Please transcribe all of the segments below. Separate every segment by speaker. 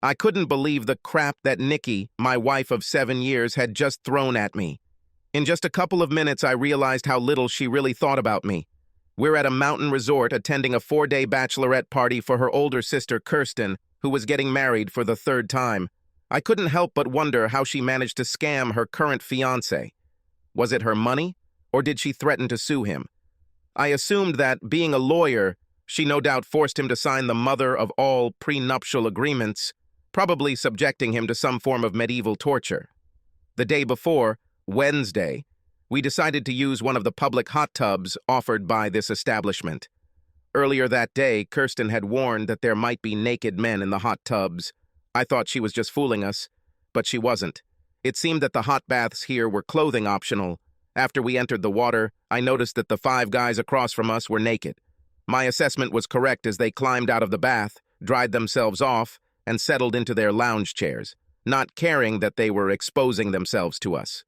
Speaker 1: I couldn't believe the crap that Nikki, my wife of 7 years, had just thrown at me. In just a couple of minutes, I realized how little she really thought about me. We're at a mountain resort attending a 4-day bachelorette party for her older sister, Kirsten, who was getting married for the 3rd time. I couldn't help but wonder how she managed to scam her current fiancé. Was it her money, or did she threaten to sue him? I assumed that, being a lawyer, she no doubt forced him to sign the mother of all prenuptial agreements, probably subjecting him to some form of medieval torture. The day before, Wednesday, we decided to use one of the public hot tubs offered by this establishment. Earlier that day, Kirsten had warned that there might be naked men in the hot tubs. I thought she was just fooling us, but she wasn't. It seemed that the hot baths here were clothing optional. After we entered the water, I noticed that the 5 guys across from us were naked. My assessment was correct as they climbed out of the bath, dried themselves off, and settled into their lounge chairs, not caring that they were exposing themselves to us.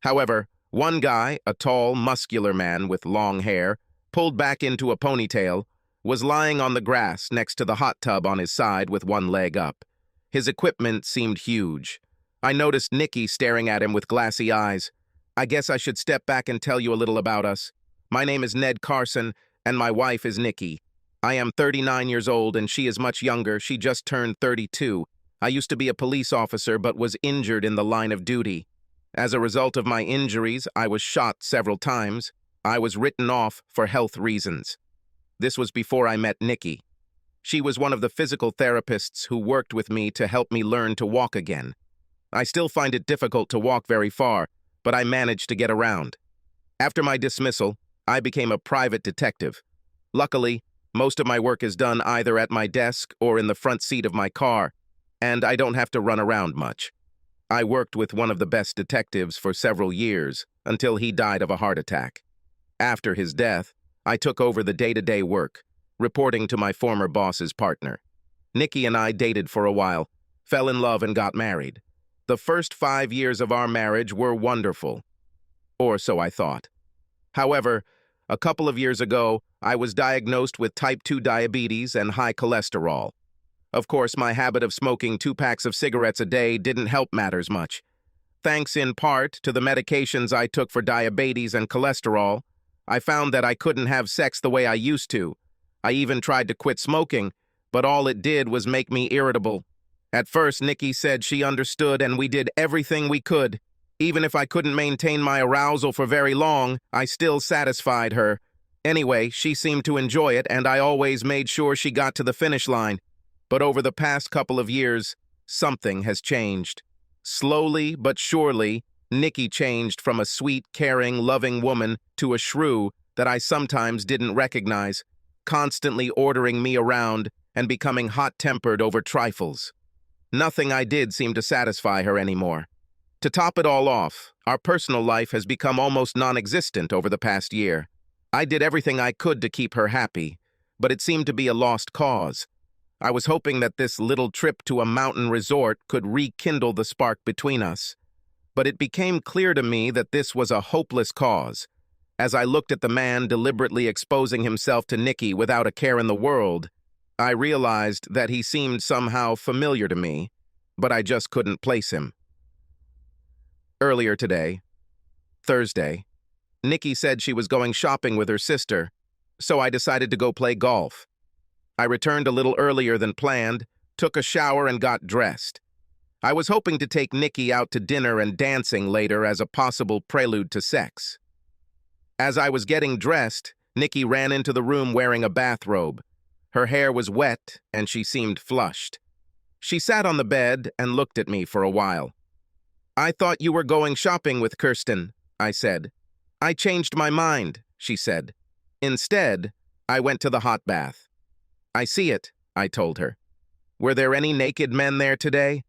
Speaker 1: However, one guy, a tall, muscular man with long hair, pulled back into a ponytail, was lying on the grass next to the hot tub on his side with one leg up. His equipment seemed huge. I noticed Nikki staring at him with glassy eyes. I guess I should step back and tell you a little about us. My name is Ned Carson, and my wife is Nikki. I am 39 years old, and she is much younger. She just turned 32. I used to be a police officer, but was injured in the line of duty. As a result of my injuries, I was shot several times. I was written off for health reasons. This was before I met Nikki. She was one of the physical therapists who worked with me to help me learn to walk again. I still find it difficult to walk very far, but I managed to get around. After my dismissal, I became a private detective. Luckily, most of my work is done either at my desk or in the front seat of my car, and I don't have to run around much. I worked with one of the best detectives for several years, until he died of a heart attack. After his death, I took over the day-to-day work, reporting to my former boss's partner. Nikki and I dated for a while, fell in love and got married. The first 5 years of our marriage were wonderful. Or so I thought. However, a couple of years ago, I was diagnosed with type 2 diabetes and high cholesterol. Of course, my habit of smoking 2 packs of cigarettes a day didn't help matters much. Thanks in part to the medications I took for diabetes and cholesterol, I found that I couldn't have sex the way I used to. I even tried to quit smoking, but all it did was make me irritable. At first, Nikki said she understood and we did everything we could. Even if I couldn't maintain my arousal for very long, I still satisfied her. Anyway, she seemed to enjoy it, and I always made sure she got to the finish line. But over the past couple of years, something has changed. Slowly but surely, Nikki changed from a sweet, caring, loving woman to a shrew that I sometimes didn't recognize, constantly ordering me around and becoming hot-tempered over trifles. Nothing I did seemed to satisfy her anymore. To top it all off, our personal life has become almost non-existent over the past year. I did everything I could to keep her happy, but it seemed to be a lost cause. I was hoping that this little trip to a mountain resort could rekindle the spark between us. But it became clear to me that this was a hopeless cause. As I looked at the man deliberately exposing himself to Nikki without a care in the world, I realized that he seemed somehow familiar to me, but I just couldn't place him. Earlier today, Thursday, Nikki said she was going shopping with her sister, so I decided to go play golf. I returned a little earlier than planned, took a shower, and got dressed. I was hoping to take Nikki out to dinner and dancing later as a possible prelude to sex. As I was getting dressed, Nikki ran into the room wearing a bathrobe. Her hair was wet, and she seemed flushed. She sat on the bed and looked at me for a while. "I thought you were going shopping with Kirsten," I said. "I changed my mind," she said. "Instead, I went to the hot bath." "I see it," I told her. "Were there any naked men there today?"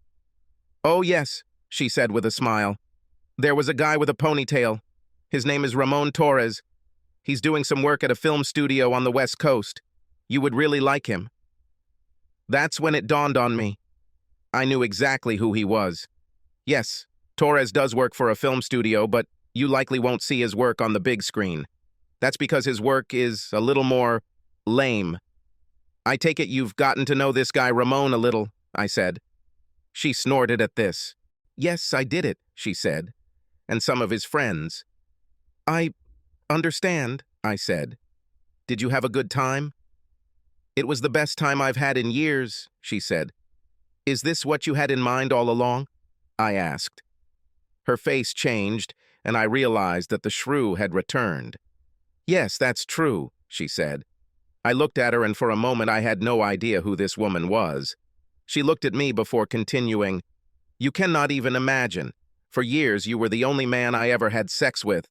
Speaker 1: "Oh, yes," she said with a smile. "There was a guy with a ponytail. His name is Ramon Torres. He's doing some work at a film studio on the West Coast. You would really like him." That's when it dawned on me. I knew exactly who he was. Yes, Torres does work for a film studio, but you likely won't see his work on the big screen. That's because his work is a little more lame. "I take it you've gotten to know this guy Ramon a little," I said. She snorted at this. Yes, I did it, she said. And some of his friends. I understand, I said. Did you have a good time? It was the best time I've had in years, she said. Is this what you had in mind all along? I asked. Her face changed, and I realized that the shrew had returned. Yes, that's true, she said. I looked at her, and for a moment I had no idea who this woman was. She looked at me before continuing, You cannot even imagine. For years you were the only man I ever had sex with.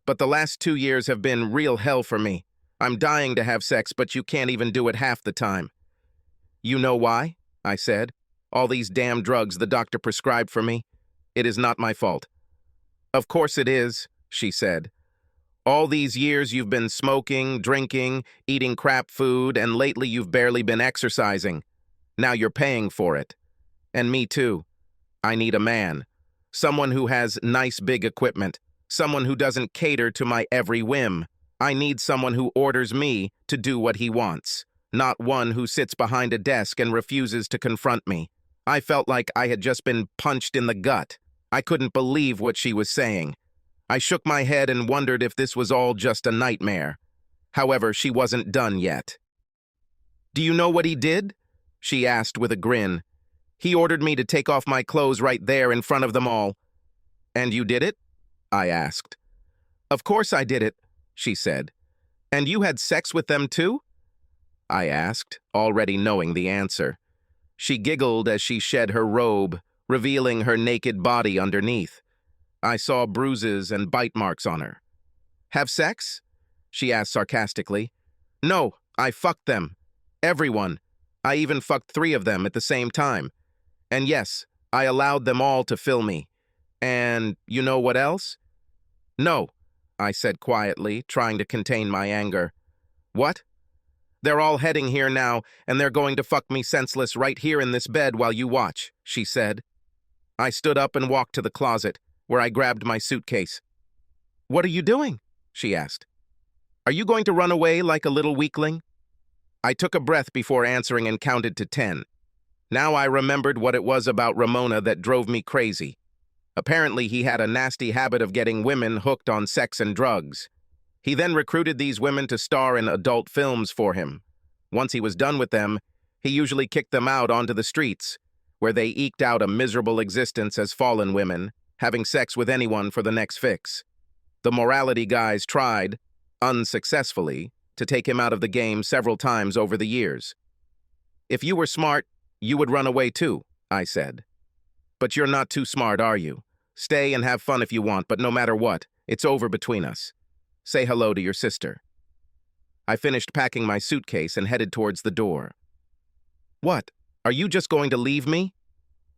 Speaker 1: But the last 2 years have been real hell for me. I'm dying to have sex, but you can't even do it half the time. You know why? I said. All these damn drugs the doctor prescribed for me. It is not my fault. Of course it is, she said. All these years you've been smoking, drinking, eating crap food, and lately you've barely been exercising. Now you're paying for it. And me too. I need a man. Someone who has nice big equipment. Someone who doesn't cater to my every whim. I need someone who orders me to do what he wants, not one who sits behind a desk and refuses to confront me. I felt like I had just been punched in the gut. I couldn't believe what she was saying. I shook my head and wondered if this was all just a nightmare. However, she wasn't done yet. Do you know what he did? She asked with a grin. He ordered me to take off my clothes right there in front of them all. And you did it? I asked. Of course I did it, she said. And you had sex with them too? I asked, already knowing the answer. She giggled as she shed her robe, revealing her naked body underneath. I saw bruises and bite marks on her. Have sex? She asked sarcastically. No, I fucked them. Everyone. I even fucked 3 of them at the same time. And yes, I allowed them all to fill me. And you know what else? No, I said quietly, trying to contain my anger. What? They're all heading here now, and they're going to fuck me senseless right here in this bed while you watch, she said. I stood up and walked to the closet, where I grabbed my suitcase. What are you doing? She asked. Are you going to run away like a little weakling? I took a breath before answering and counted to 10. Now I remembered what it was about Ramona that drove me crazy. Apparently he had a nasty habit of getting women hooked on sex and drugs. He then recruited these women to star in adult films for him. Once he was done with them, he usually kicked them out onto the streets, where they eked out a miserable existence as fallen women, having sex with anyone for the next fix. The morality guys tried, unsuccessfully, to take him out of the game several times over the years. If you were smart, you would run away too, I said. But you're not too smart, are you? Stay and have fun if you want, but no matter what, it's over between us. Say hello to your sister. I finished packing my suitcase and headed towards the door. What? Are you just going to leave me?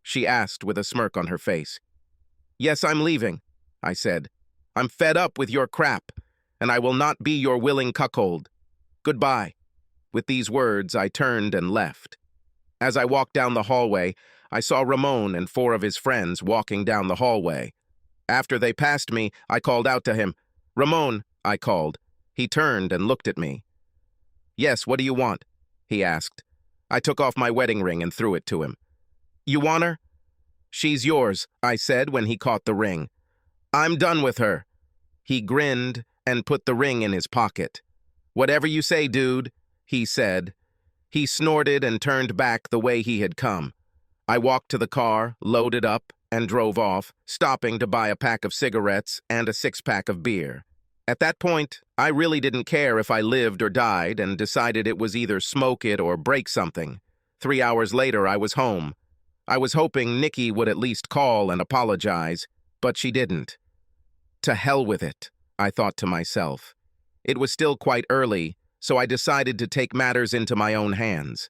Speaker 1: She asked with a smirk on her face. Yes, I'm leaving, I said. I'm fed up with your crap, and I will not be your willing cuckold. Goodbye. With these words, I turned and left. As I walked down the hallway, I saw Ramon and 4 of his friends walking down the hallway. After they passed me, I called out to him. Ramon, I called. He turned and looked at me. Yes, what do you want? He asked. I took off my wedding ring and threw it to him. You want her? She's yours, I said when he caught the ring. I'm done with her. He grinned and put the ring in his pocket. Whatever you say, dude, he said. He snorted and turned back the way he had come. I walked to the car, loaded up, and drove off, stopping to buy a pack of cigarettes and a 6-pack of beer. At that point, I really didn't care if I lived or died and decided it was either smoke it or break something. 3 hours later, I was home. I was hoping Nikki would at least call and apologize, but she didn't. To hell with it, I thought to myself. It was still quite early, so I decided to take matters into my own hands.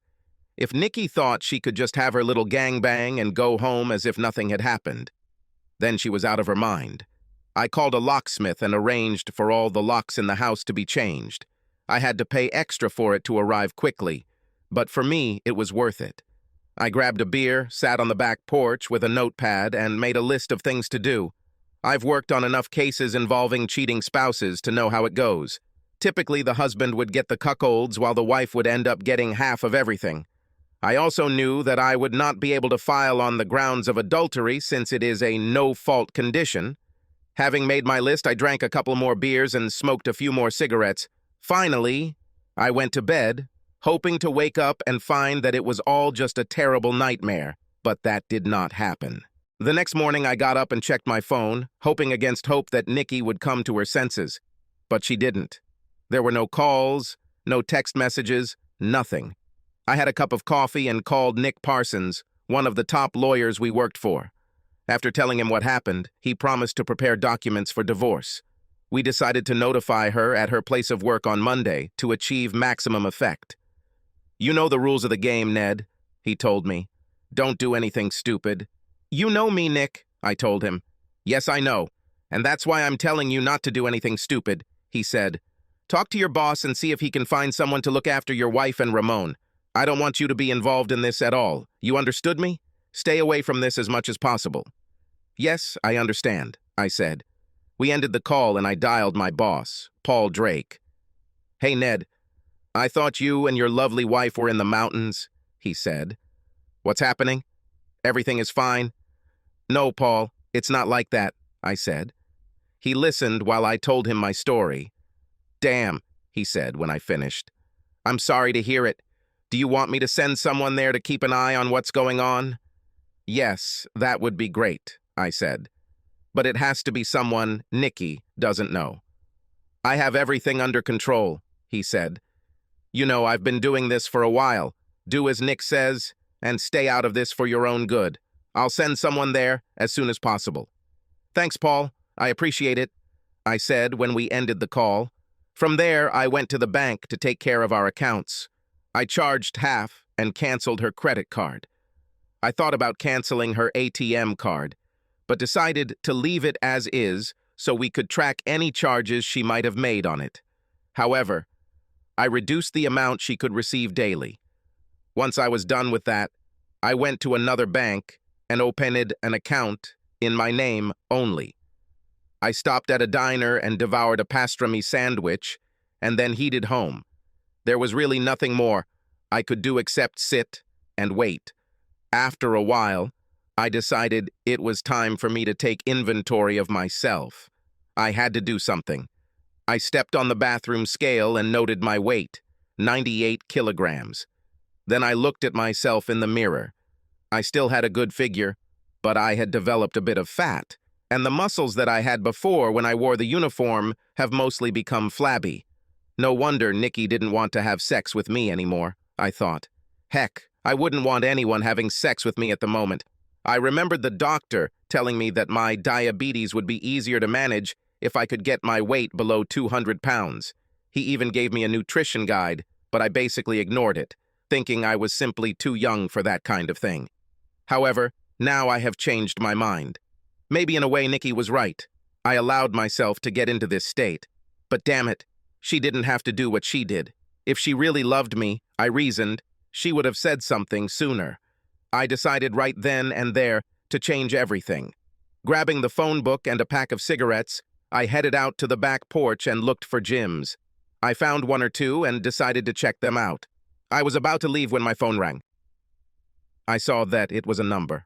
Speaker 1: If Nikki thought she could just have her little gangbang and go home as if nothing had happened, then she was out of her mind. I called a locksmith and arranged for all the locks in the house to be changed. I had to pay extra for it to arrive quickly, but for me, it was worth it. I grabbed a beer, sat on the back porch with a notepad, and made a list of things to do. I've worked on enough cases involving cheating spouses to know how it goes. Typically, the husband would get the cuckolds while the wife would end up getting half of everything. I also knew that I would not be able to file on the grounds of adultery since it is a no-fault condition. Having made my list, I drank a couple more beers and smoked a few more cigarettes. Finally, I went to bed, hoping to wake up and find that it was all just a terrible nightmare, but that did not happen. The next morning, I got up and checked my phone, hoping against hope that Nikki would come to her senses. But she didn't. There were no calls, no text messages, nothing. I had a cup of coffee and called Nick Parsons, one of the top lawyers we worked for. After telling him what happened, he promised to prepare documents for divorce. We decided to notify her at her place of work on Monday to achieve maximum effect. "You know the rules of the game, Ned," he told me. "Don't do anything stupid." "You know me, Nick," I told him. "Yes, I know, and that's why I'm telling you not to do anything stupid," he said. "Talk to your boss and see if he can find someone to look after your wife and Ramon. I don't want you to be involved in this at all. You understood me? Stay away from this as much as possible." "Yes, I understand," I said. We ended the call and I dialed my boss, Paul Drake. "Hey, Ned, I thought you and your lovely wife were in the mountains," he said. "What's happening? Everything is fine?" "No, Paul, it's not like that," I said. He listened while I told him my story. "Damn," he said when I finished. "I'm sorry to hear it. Do you want me to send someone there to keep an eye on what's going on?" "Yes, that would be great," I said. "But it has to be someone Nikki doesn't know." "I have everything under control," he said. "You know, I've been doing this for a while. Do as Nick says, and stay out of this for your own good. I'll send someone there as soon as possible." "Thanks, Paul. I appreciate it," I said when we ended the call. From there, I went to the bank to take care of our accounts. I charged half and canceled her credit card. I thought about canceling her ATM card, but decided to leave it as is so we could track any charges she might have made on it. However, I reduced the amount she could receive daily. Once I was done with that, I went to another bank and opened an account in my name only. I stopped at a diner and devoured a pastrami sandwich and then headed home. There was really nothing more I could do except sit and wait. After a while, I decided it was time for me to take inventory of myself. I had to do something. I stepped on the bathroom scale and noted my weight, 98 kilograms. Then I looked at myself in the mirror. I still had a good figure, but I had developed a bit of fat, and the muscles that I had before when I wore the uniform have mostly become flabby. No wonder Nikki didn't want to have sex with me anymore, I thought. Heck, I wouldn't want anyone having sex with me at the moment. I remembered the doctor telling me that my diabetes would be easier to manage if I could get my weight below 200 pounds. He even gave me a nutrition guide, but I basically ignored it, thinking I was simply too young for that kind of thing. However, now I have changed my mind. Maybe in a way Nikki was right. I allowed myself to get into this state. But damn it, she didn't have to do what she did. If she really loved me, I reasoned, she would have said something sooner. I decided right then and there to change everything. Grabbing the phone book and a pack of cigarettes, I headed out to the back porch and looked for gyms. I found one or two and decided to check them out. I was about to leave when my phone rang. I saw that it was a number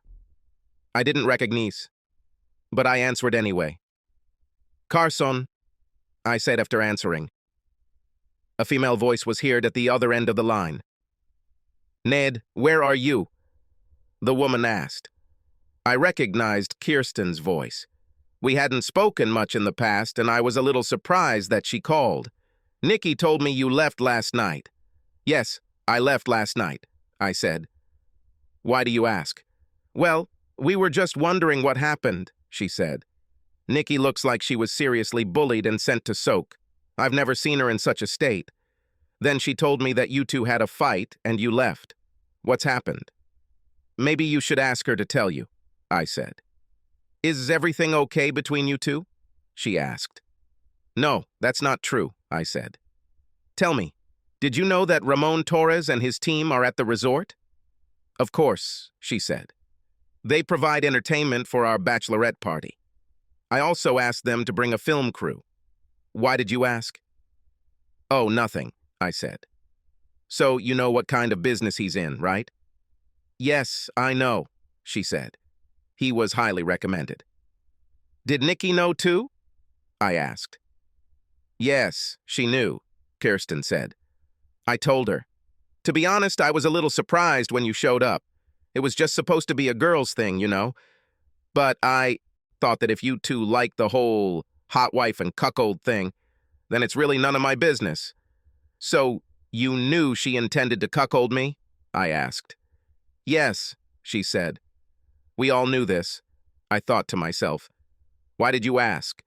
Speaker 1: I didn't recognize, but I answered anyway. "Carson," I said after answering. A female voice was heard at the other end of the line. "Ned, where are you?" the woman asked. I recognized Kirsten's voice. We hadn't spoken much in the past, and I was a little surprised that she called. "Nikki told me you left last night." "Yes, I left last night," I said. "Why do you ask?" "Well, we were just wondering what happened," she said. "Nikki looks like she was seriously bullied and sent to soak. I've never seen her in such a state. Then she told me that you two had a fight and you left. What's happened?" "Maybe you should ask her to tell you," I said. "Is everything okay between you two?" she asked. "No, that's not true," I said. "Tell me, did you know that Ramon Torres and his team are at the resort?" "Of course," she said. "They provide entertainment for our bachelorette party. I also asked them to bring a film crew." "Why did you ask?" "Oh, nothing," I said. "So you know what kind of business he's in, right?" Yes, I know, she said. He was highly recommended. Did Nikki know too? I asked. Yes, she knew, Kirsten said. I told her. To be honest, I was a little surprised when you showed up. It was just supposed to be a girl's thing, you know. But I thought that if you two liked the whole hot wife and cuckold thing, then it's really none of my business. So, you knew she intended to cuckold me? I asked. Yes, she said. We all knew this, I thought to myself. Why did you ask?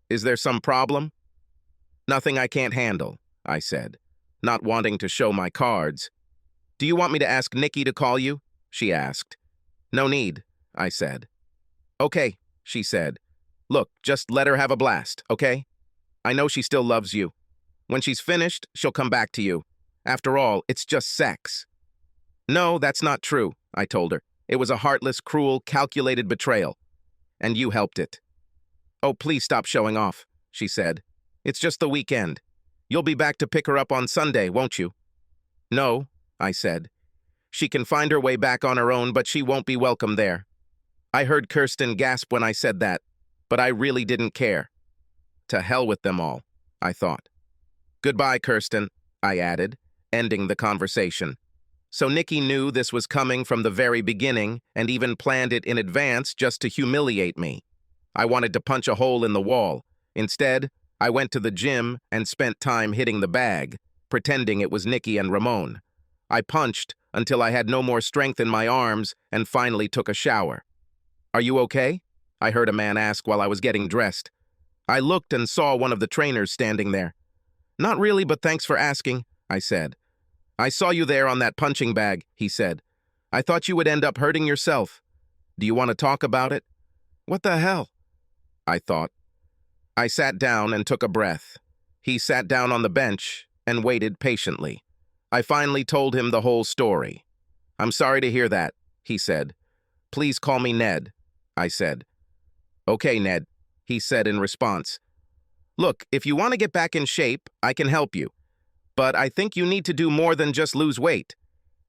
Speaker 1: Is there some problem? Nothing I can't handle, I said, not wanting to show my cards. Do you want me to ask Nikki to call you? She asked. No need, I said. Okay, she said. Look, just let her have a blast, okay? I know she still loves you. When she's finished, she'll come back to you. After all, it's just sex. No, that's not true, I told her. It was a heartless, cruel, calculated betrayal. And you helped it. Oh, please stop showing off, she said. It's just the weekend. You'll be back to pick her up on Sunday, won't you? No, I said. She can find her way back on her own, but she won't be welcome there. I heard Kirsten gasp when I said that, but I really didn't care. To hell with them all, I thought. Goodbye, Kirsten, I added, ending the conversation. So Nikki knew this was coming from the very beginning and even planned it in advance just to humiliate me. I wanted to punch a hole in the wall. Instead, I went to the gym and spent time hitting the bag, pretending it was Nikki and Ramon. I punched until I had no more strength in my arms and finally took a shower. Are you okay? I heard a man ask while I was getting dressed. I looked and saw one of the trainers standing there. Not really, but thanks for asking, I said. I saw you there on that punching bag, he said. I thought you would end up hurting yourself. Do you want to talk about it? What the hell? I thought. I sat down and took a breath. He sat down on the bench and waited patiently. I finally told him the whole story. I'm sorry to hear that, he said. Please call me Ned, I said. Okay, Ned, he said in response. Look, if you want to get back in shape, I can help you. But I think you need to do more than just lose weight.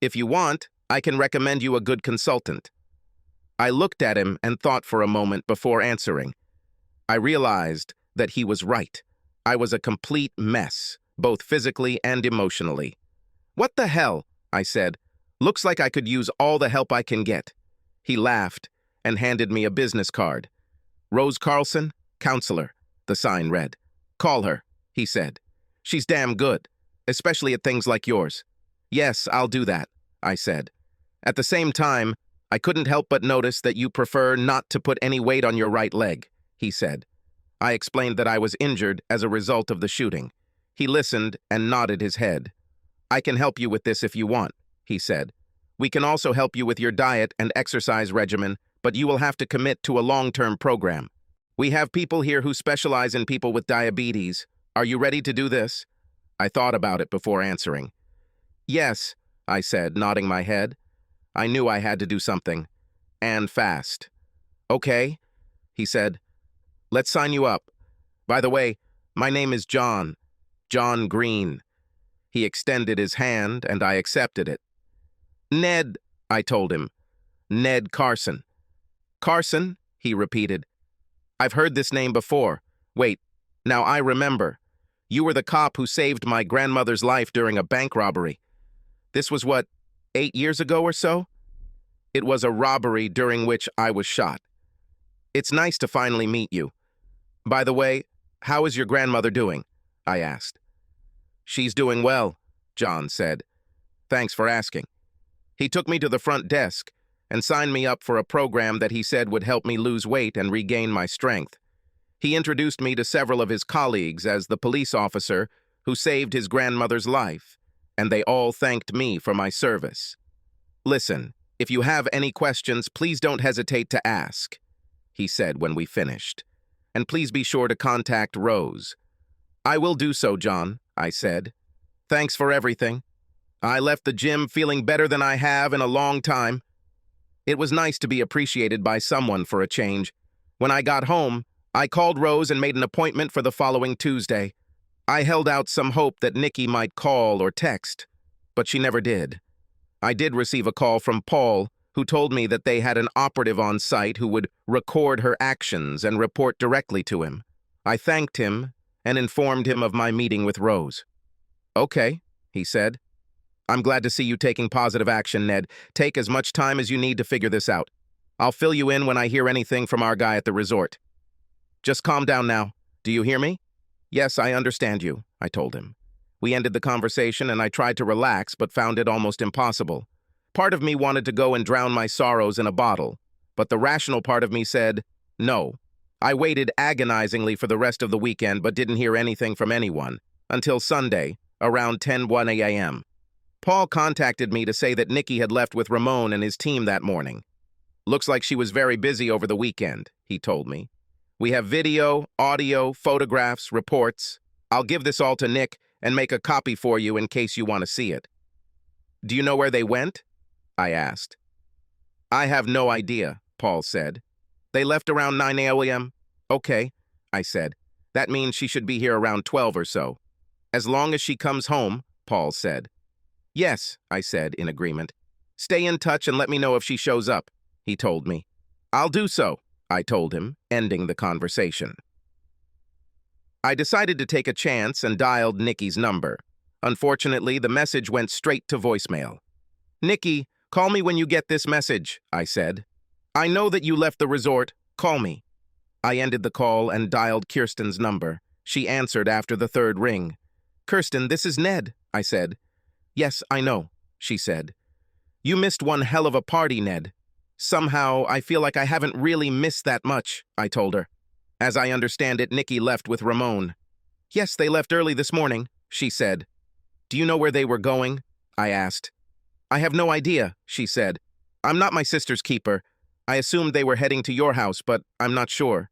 Speaker 1: If you want, I can recommend you a good consultant. I looked at him and thought for a moment before answering. I realized that he was right. I was a complete mess, both physically and emotionally. What the hell? I said. Looks like I could use all the help I can get. He laughed and handed me a business card. Rose Carlson, counselor, the sign read. Call her, he said. She's damn good, especially at things like yours. Yes, I'll do that, I said. At the same time, I couldn't help but notice that you prefer not to put any weight on your right leg, he said. I explained that I was injured as a result of the shooting. He listened and nodded his head. I can help you with this if you want, he said. We can also help you with your diet and exercise regimen, but you will have to commit to a long-term program. We have people here who specialize in people with diabetes. Are you ready to do this? I thought about it before answering. Yes, I said, nodding my head. I knew I had to do something. And fast. Okay, he said. Let's sign you up. By the way, my name is John. John Green. He extended his hand, and I accepted it. Ned, I told him. Ned Carson. Carson, he repeated. I've heard this name before. Wait, now I remember. You were the cop who saved my grandmother's life during a bank robbery. This was, 8 years ago or so? It was a robbery during which I was shot. It's nice to finally meet you. By the way, how is your grandmother doing? I asked. She's doing well, John said. Thanks for asking. He took me to the front desk and signed me up for a program that he said would help me lose weight and regain my strength. He introduced me to several of his colleagues as the police officer who saved his grandmother's life, and they all thanked me for my service. Listen, if you have any questions, please don't hesitate to ask, he said when we finished. And please be sure to contact Rose. I will do so, John, I said. Thanks for everything. I left the gym feeling better than I have in a long time. It was nice to be appreciated by someone for a change. When I got home, I called Rose and made an appointment for the following Tuesday. I held out some hope that Nikki might call or text, but she never did. I did receive a call from Paul, who told me that they had an operative on site who would record her actions and report directly to him. I thanked him and informed him of my meeting with Rose. "Okay," he said. "I'm glad to see you taking positive action, Ned. Take as much time as you need to figure this out. I'll fill you in when I hear anything from our guy at the resort. Just calm down now. Do you hear me?" "Yes, I understand you," I told him. We ended the conversation and I tried to relax but found it almost impossible. Part of me wanted to go and drown my sorrows in a bottle, but the rational part of me said, no. I waited agonizingly for the rest of the weekend but didn't hear anything from anyone, until Sunday, around 10:01 a.m. Paul contacted me to say that Nikki had left with Ramon and his team that morning. "Looks like she was very busy over the weekend," he told me. "We have video, audio, photographs, reports. I'll give this all to Nick and make a copy for you in case you want to see it." "Do you know where they went?" I asked. "I have no idea," Paul said. "They left around 9 a.m. "Okay," I said. "That means she should be here around 12 or so." "As long as she comes home," Paul said. "Yes," I said in agreement. "Stay in touch and let me know if she shows up," he told me. "I'll do so," I told him, ending the conversation. I decided to take a chance and dialed Nikki's number. Unfortunately, the message went straight to voicemail. "Nikki, call me when you get this message," I said. "I know that you left the resort. Call me." I ended the call and dialed Kirsten's number. She answered after the third ring. "Kirsten, this is Ned," I said. "Yes, I know," she said. "You missed one hell of a party, Ned." "Somehow, I feel like I haven't really missed that much," I told her. "As I understand it, Nikki left with Ramon." "Yes, they left early this morning," she said. "Do you know where they were going?" I asked. "I have no idea," she said. "I'm not my sister's keeper. I assumed they were heading to your house, but I'm not sure."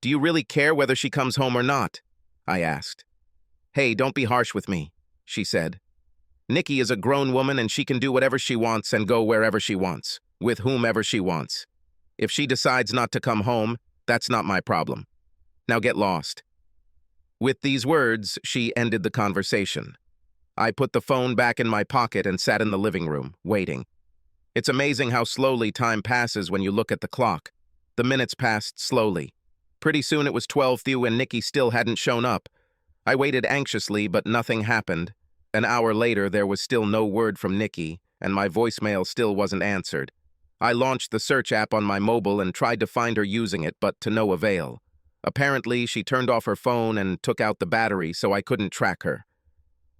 Speaker 1: "Do you really care whether she comes home or not?" I asked. "Hey, don't be harsh with me," she said. "Nikki is a grown woman and she can do whatever she wants and go wherever she wants, with whomever she wants. If she decides not to come home, that's not my problem. Now get lost." With these words, she ended the conversation. I put the phone back in my pocket and sat in the living room, waiting. It's amazing how slowly time passes when you look at the clock. The minutes passed slowly. Pretty soon it was 12:30 and Nikki still hadn't shown up. I waited anxiously, but nothing happened. An hour later, there was still no word from Nikki, and my voicemail still wasn't answered. I launched the search app on my mobile and tried to find her using it, but to no avail. Apparently, she turned off her phone and took out the battery, so I couldn't track her.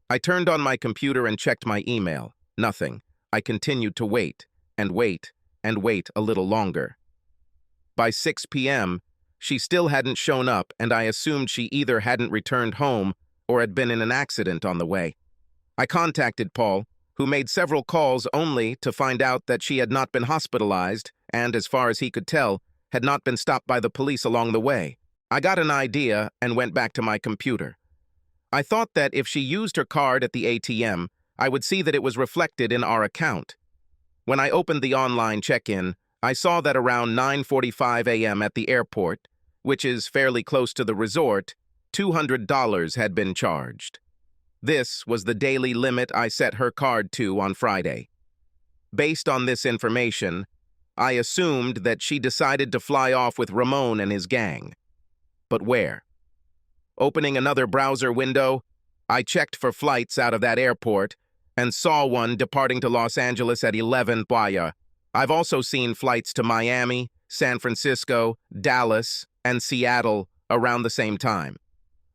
Speaker 1: I turned on my computer and checked my email. Nothing. I continued to wait, and wait, and wait a little longer. By 6 p.m., she still hadn't shown up, and I assumed she either hadn't returned home or had been in an accident on the way. I contacted Paul, who made several calls only to find out that she had not been hospitalized and, as far as he could tell, had not been stopped by the police along the way. I got an idea and went back to my computer. I thought that if she used her card at the ATM, I would see that it was reflected in our account. When I opened the online check-in, I saw that around 9:45 a.m. at the airport, which is fairly close to the resort, $200 had been charged. This was the daily limit I set her card to on Friday. Based on this information, I assumed that she decided to fly off with Ramon and his gang. But where? Opening another browser window, I checked for flights out of that airport and saw one departing to Los Angeles at 11 p.m. I've also seen flights to Miami, San Francisco, Dallas, and Seattle around the same time.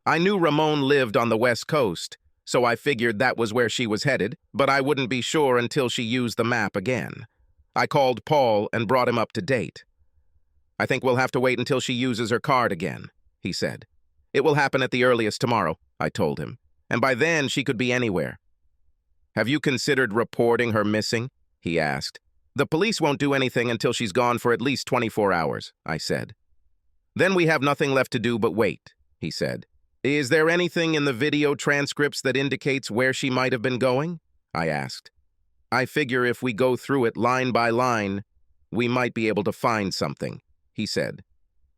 Speaker 1: I knew Ramon lived on the West Coast, so I figured that was where she was headed, but I wouldn't be sure until she used the map again. I called Paul and brought him up to date. "I think we'll have to wait until she uses her card again," he said. "It will happen at the earliest tomorrow," I told him, "and by then she could be anywhere." "Have you considered reporting her missing?" he asked. "The police won't do anything until she's gone for at least 24 hours, I said. "Then we have nothing left to do but wait," he said. "Is there anything in the video transcripts that indicates where she might have been going?" I asked. "I figure if we go through it line by line, we might be able to find something," he said.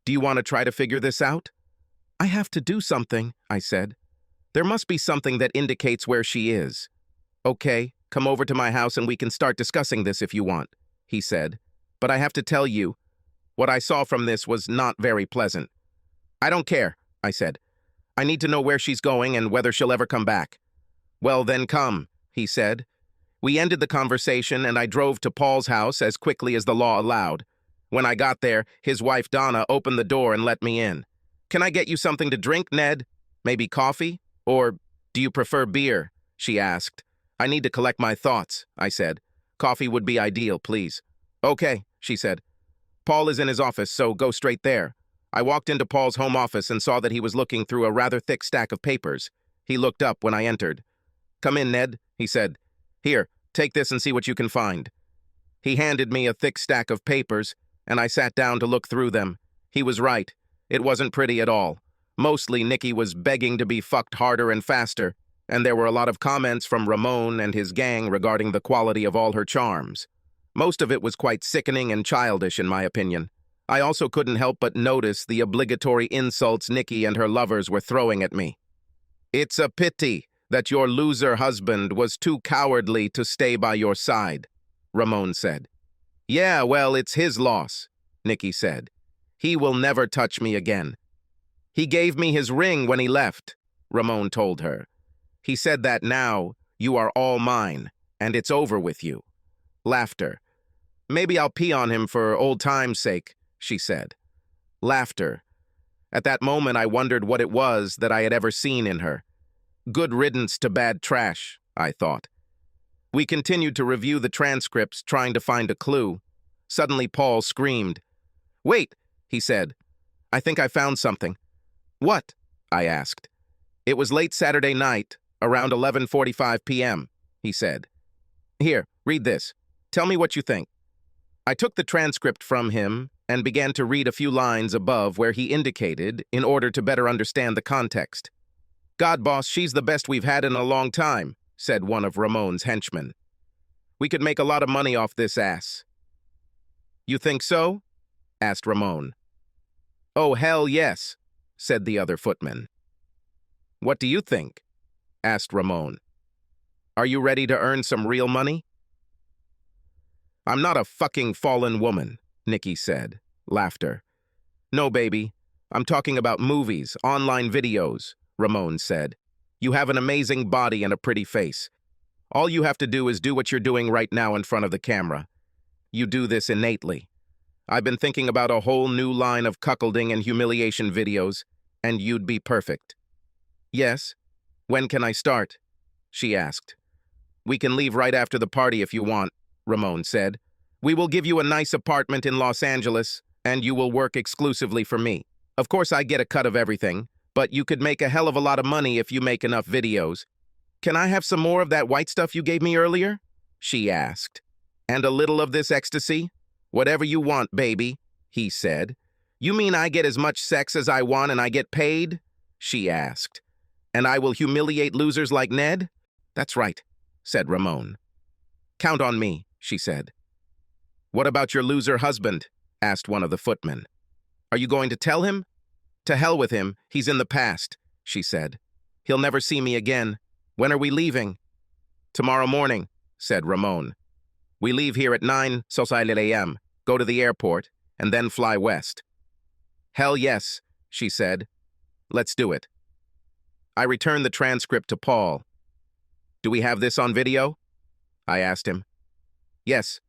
Speaker 1: "Do you want to try to figure this out?" "I have to do something," I said. "There must be something that indicates where she is." "Okay, Come over to my house and we can start discussing this if you want, he said. But I have to tell you, what I saw from this was not very pleasant. I don't care, I said. I need to know where she's going and whether she'll ever come back. Well, then come, he said. We ended the conversation and I drove to Paul's house as quickly as the law allowed. When I got there, his wife Donna opened the door and let me in. Can I get you something to drink, Ned? Maybe coffee? Or do you prefer beer? She asked. I need to collect my thoughts, I said. Coffee would be ideal, please. Okay, she said. Paul is in his office, so go straight there. I walked into Paul's home office and saw that he was looking through a rather thick stack of papers. He looked up when I entered. Come in, Ned, he said. Here, take this and see what you can find. He handed me a thick stack of papers, and I sat down to look through them. He was right. It wasn't pretty at all. Mostly Nikki was begging to be fucked harder and faster, and there were a lot of comments from Ramon and his gang regarding the quality of all her charms. Most of it was quite sickening and childish, in my opinion. I also couldn't help but notice the obligatory insults Nikki and her lovers were throwing at me. It's a pity that your loser husband was too cowardly to stay by your side, Ramon said. Yeah, well, it's his loss, Nikki said. He will never touch me again. He gave me his ring when he left, Ramon told her. He said that now you are all mine, and it's over with you. Laughter. Maybe I'll pee on him for old time's sake, she said. Laughter. At that moment, I wondered what it was that I had ever seen in her. Good riddance to bad trash, I thought. We continued to review the transcripts, trying to find a clue. Suddenly, Paul screamed. Wait, he said. I think I found something. What? I asked. It was late Saturday night, around 11:45 p.m., he said. Here, read this. Tell me what you think. I took the transcript from him and began to read a few lines above where he indicated in order to better understand the context. God, boss, she's the best we've had in a long time, said one of Ramon's henchmen. We could make a lot of money off this ass. You think so? Asked Ramon. Oh, hell yes, said the other footman. What do you think? Asked Ramon. Are you ready to earn some real money? I'm not a fucking fallen woman, Nikki said. Laughter. No, baby. I'm talking about movies, online videos, Ramon said. You have an amazing body and a pretty face. All you have to do is do what you're doing right now in front of the camera. You do this innately. I've been thinking about a whole new line of cuckolding and humiliation videos, and you'd be perfect. Yes? When can I start? She asked. We can leave right after the party if you want, Ramon said. We will give you a nice apartment in Los Angeles, and you will work exclusively for me. Of course, I get a cut of everything, but you could make a hell of a lot of money if you make enough videos. Can I have some more of that white stuff you gave me earlier? She asked. And a little of this ecstasy? Whatever you want, baby, he said. You mean I get as much sex as I want and I get paid? She asked. And I will humiliate losers like Ned? That's right, said Ramon. Count on me, she said. What about your loser husband? Asked one of the footmen. Are you going to tell him? To hell with him, he's in the past, she said. He'll never see me again. When are we leaving? Tomorrow morning, said Ramon. We leave here at 9 a.m., go to the airport, and then fly west. Hell yes, she said. Let's do it. I returned the transcript to Paul. Do we have this on video? I asked him. Yes.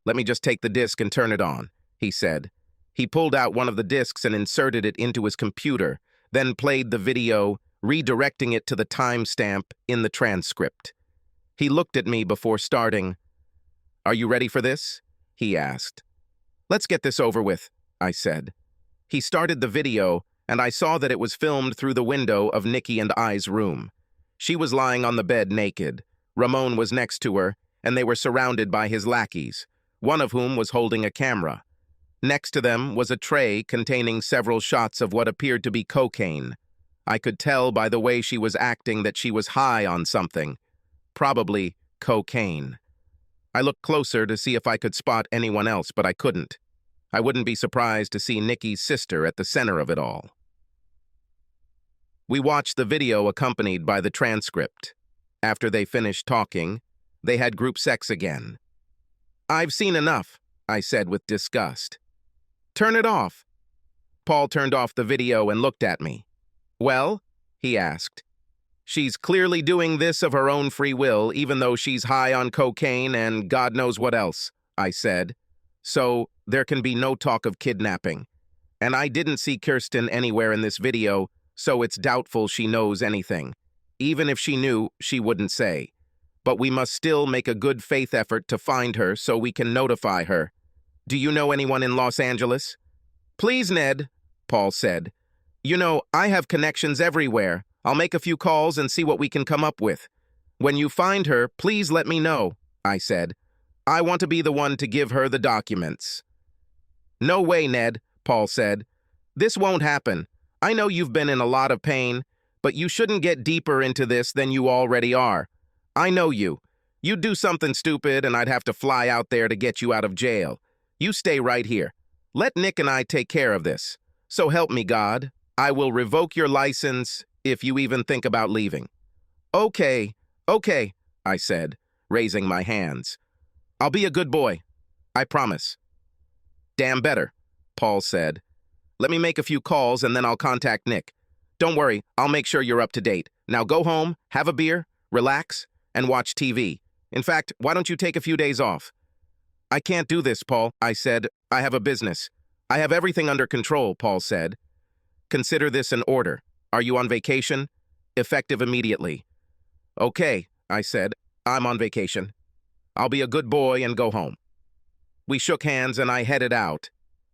Speaker 1: Let me just take the disc and turn it on, he said. He pulled out one of the discs and inserted it into his computer, then played the video, redirecting it to the timestamp in the transcript. He looked at me before starting. Are you ready for this? He asked. Let's get this over with, I said. He started the video, and I saw that it was filmed through the window of Nikki and I's room. She was lying on the bed naked. Ramon was next to her, and they were surrounded by his lackeys, one of whom was holding a camera. Next to them was a tray containing several shots of what appeared to be cocaine. I could tell by the way she was acting that she was high on something, probably cocaine. I looked closer to see if I could spot anyone else, but I couldn't. I wouldn't be surprised to see Nikki's sister at the center of it all. We watched the video accompanied by the transcript. After they finished talking, They had group sex again. "I've seen enough," I said with disgust. "Turn it off." Paul turned off the video and looked at me. "Well?" he asked. "She's clearly doing this of her own free will, even though she's high on cocaine and God knows what else," I said. "So there can be no talk of kidnapping. And I didn't see Kirsten anywhere in this video, so it's doubtful she knows anything. Even if she knew, she wouldn't say. But we must still make a good faith effort to find her so we can notify her. Do you know anyone in Los Angeles?" "Please, Ned," Paul said. "You know, I have connections everywhere. I'll make a few calls and see what we can come up with. When you find her, please let me know," I said. "I want to be the one to give her the documents." "No way, Ned," Paul said. "This won't happen. I know you've been in a lot of pain, but you shouldn't get deeper into this than you already are. I know you. You'd do something stupid and I'd have to fly out there to get you out of jail. You stay right here. Let Nick and I take care of this. So help me God, I will revoke your license if you even think about leaving." Okay, I said, raising my hands. "I'll be a good boy. I promise." "Damn better," Paul said. "Let me make a few calls and then I'll contact Nick. Don't worry, I'll make sure you're up to date. Now go home, have a beer, relax, and watch TV. In fact, why don't you take a few days off?" "I can't do this, Paul," I said. "I have a business." "I have everything under control," Paul said. "Consider this an order. Are you on vacation? Effective immediately." "Okay," I said. "I'm on vacation. I'll be a good boy and go home." We shook hands and I headed out,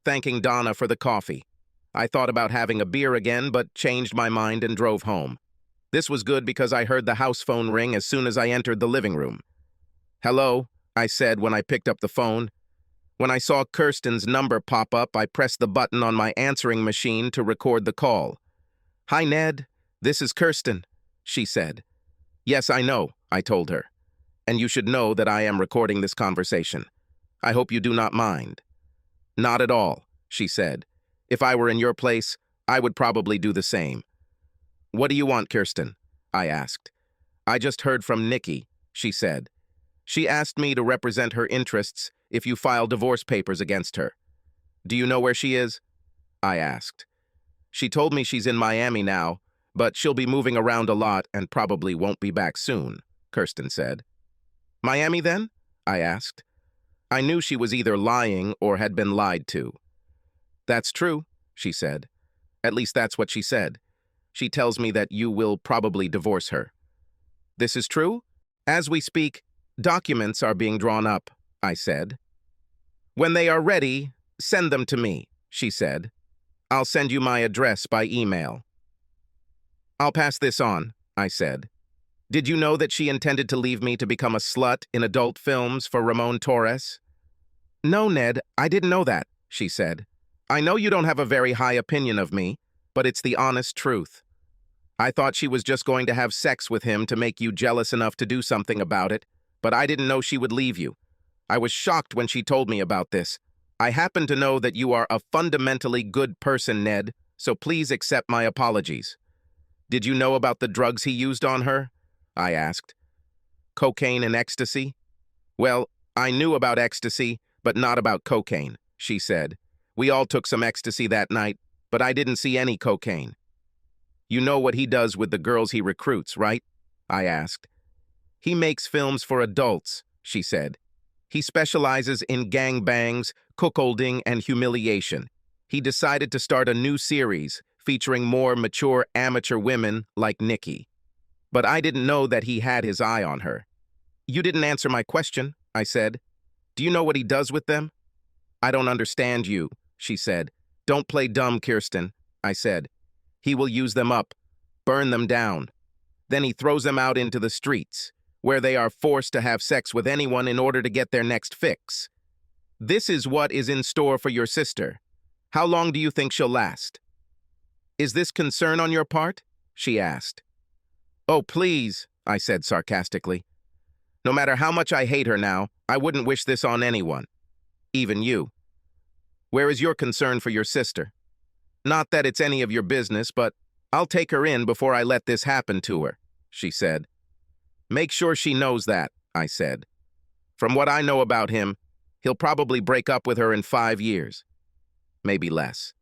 Speaker 1: thanking Donna for the coffee. I thought about having a beer again, but changed my mind and drove home. This was good because I heard the house phone ring as soon as I entered the living room. "Hello," I said when I picked up the phone. When I saw Kirsten's number pop up, I pressed the button on my answering machine to record the call. "Hi, Ned. This is Kirsten," she said. "Yes, I know," I told her. "And you should know that I am recording this conversation. I hope you do not mind." "Not at all," she said. "If I were in your place, I would probably do the same." "What do you want, Kirsten?" I asked. "I just heard from Nikki," she said. "She asked me to represent her interests if you file divorce papers against her." "Do you know where she is?" I asked. "She told me she's in Miami now, but she'll be moving around a lot and probably won't be back soon," Kirsten said. "Miami then?" I asked. I knew she was either lying or had been lied to. "That's true," she said. "At least that's what she said. She tells me that you will probably divorce her." "This is true?" "As we speak, documents are being drawn up," I said. "When they are ready, send them to me," she said. "I'll send you my address by email." "I'll pass this on," I said. "Did you know that she intended to leave me to become a slut in adult films for Ramon Torres?" "No, Ned, I didn't know that," she said. "I know you don't have a very high opinion of me, but it's the honest truth. I thought she was just going to have sex with him to make you jealous enough to do something about it, but I didn't know she would leave you. I was shocked when she told me about this. I happen to know that you are a fundamentally good person, Ned, so please accept my apologies." "Did you know about the drugs he used on her?" I asked. "Cocaine and ecstasy?" "Well, I knew about ecstasy, but not about cocaine," she said. "We all took some ecstasy that night, but I didn't see any cocaine." "You know what he does with the girls he recruits, right?" I asked. "He makes films for adults," she said. "He specializes in gangbangs, cuckolding, and humiliation. He decided to start a new series featuring more mature amateur women like Nikki. But I didn't know that he had his eye on her." "You didn't answer my question," I said. "Do you know what he does with them?" "I don't understand you," she said. "Don't play dumb, Kirsten," I said. "He will use them up, burn them down. Then he throws them out into the streets, where they are forced to have sex with anyone in order to get their next fix. This is what is in store for your sister. How long do you think she'll last?" "Is this concern on your part?" she asked. "Oh, please," I said sarcastically. "No matter how much I hate her now, I wouldn't wish this on anyone. Even you. Where is your concern for your sister? Not that it's any of your business, but I'll take her in before I let this happen to her," she said. "Make sure she knows that," I said. From what I know about him, he'll probably break up with her in 5 years. Maybe less.